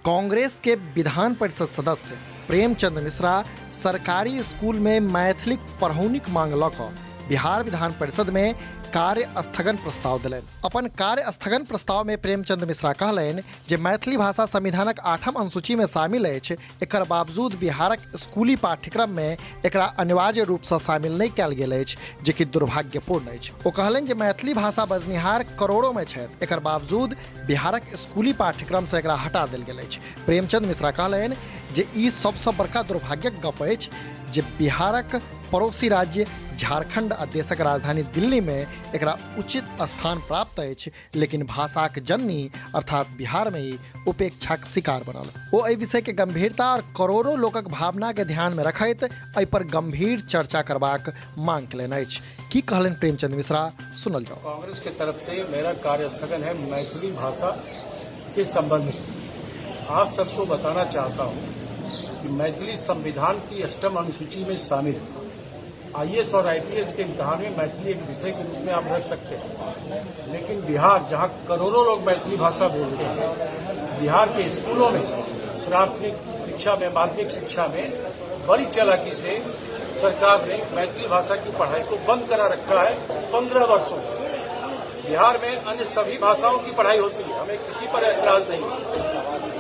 कांग्रेस के विधान परिषद सदस्य प्रेमचंद मिश्रा सरकारी स्कूल में मैथिली पढ़ौनीक मांग लऽ कऽ बिहार विधान परिषद में कार्य स्थगन प्रस्ताव दिलनि। अपन कार्य स्थगन प्रस्ताव में प्रेमचंद मिश्रा कहलनि जे मैथिली भाषा संविधानक 8म अनुसूची में शामिल अछि, एकर बावजूद बिहारक स्कूली पाठ्यक्रम में एकरा अनिवार्य रूप से शामिल नहीं कयल गेल अछि, जे कि दुर्भाग्यपूर्ण अछि। ओ कहलनि जे मैथिली भाषा बजनिहार करोड़ों में छथि, एकर बावजूद बिहारक स्कूली पाठ्यक्रम से एकरा हटा देल गेल अछि। प्रेमचंद मिश्रा कहलनि जे ई सबसँ बड़का दुर्भाग्यक गप अछि जे बिहारक पड़ोसी राज्य झारखंड आ देशक राजधानी दिल्ली में एकरा उचित स्थान प्राप्त अछि, लेकिन भाषाक जननी अर्थात बिहार में ही उपेक्षाक शिकार बनल। ओ एहि विषय के गंभीरता और करोड़ों लोकक भावना के ध्यान में रखैत एहि पर गंभीर चर्चा करबाक मांग कयलनि अछि। की कहलनि प्रेमचंद मिश्रा, सुनल जाओ। कांग्रेस की तरफ से मेरा कार्य स्थगन है मैथिली भाषा के संबंध में। आप सबको बताना चाहता हूँ कि मैथिली संविधान की 8म अनुसूची में शामिल है। IAS और IPS के इम्तिहान में मैथिली एक विषय के रूप में आप रख सकते हैं, लेकिन बिहार जहां करोड़ों लोग मैथिली भाषा बोलते हैं, बिहार के स्कूलों में प्राथमिक शिक्षा में, माध्यमिक शिक्षा में बड़ी चालाकी से सरकार ने मैथिली भाषा की पढ़ाई को बंद करा रखा है 15 वर्षों से। बिहार में अन्य सभी भाषाओं की पढ़ाई होती है, हमें किसी पर एतराज नहीं,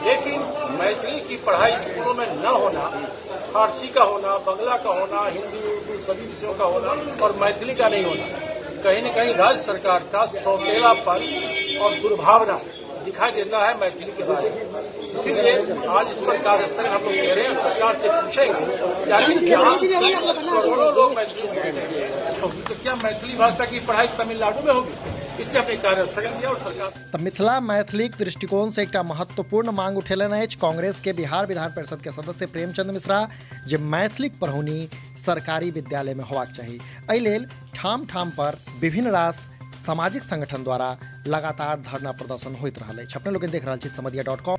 लेकिन मैथिली की पढ़ाई स्कूलों में न होना, फारसी का होना, बंगला का होना, हिंदी उर्दू सभी विषयों का होना और मैथिली का नहीं होना, कहीं न कहीं राज्य सरकार का सौतेलापन और दुर्भावना दिखाई देता है मैथिली के बारे में। इसीलिए आज इस पर कार्य स्थगन हम लोग कह रहे हैं। सरकार से पूछेंगे जहाँ करोड़ों लोग मैथिली बोलते हैं तो क्या मैथिली भाषा की पढ़ाई तमिलनाडु में होगी? इसने अपने कार्य स्थगन किया और सरकार मिथिला मैथिलीक दृष्टिकोण से एक महत्वपूर्ण मांग उठेलनि अछि कांग्रेस के बिहार विधान परिषद के सदस्य प्रेमचंद मिश्रा, जे मैथिलीक पढ़ौनी सरकारी विद्यालय में होबाक चाही। एहि लेल ठाम ठाम पर विभिन्न रास सामाजिक संगठन द्वारा लगातार धरना प्रदर्शन होइत रहल अछि। अपने लोग देख रहल छी समधिया.com।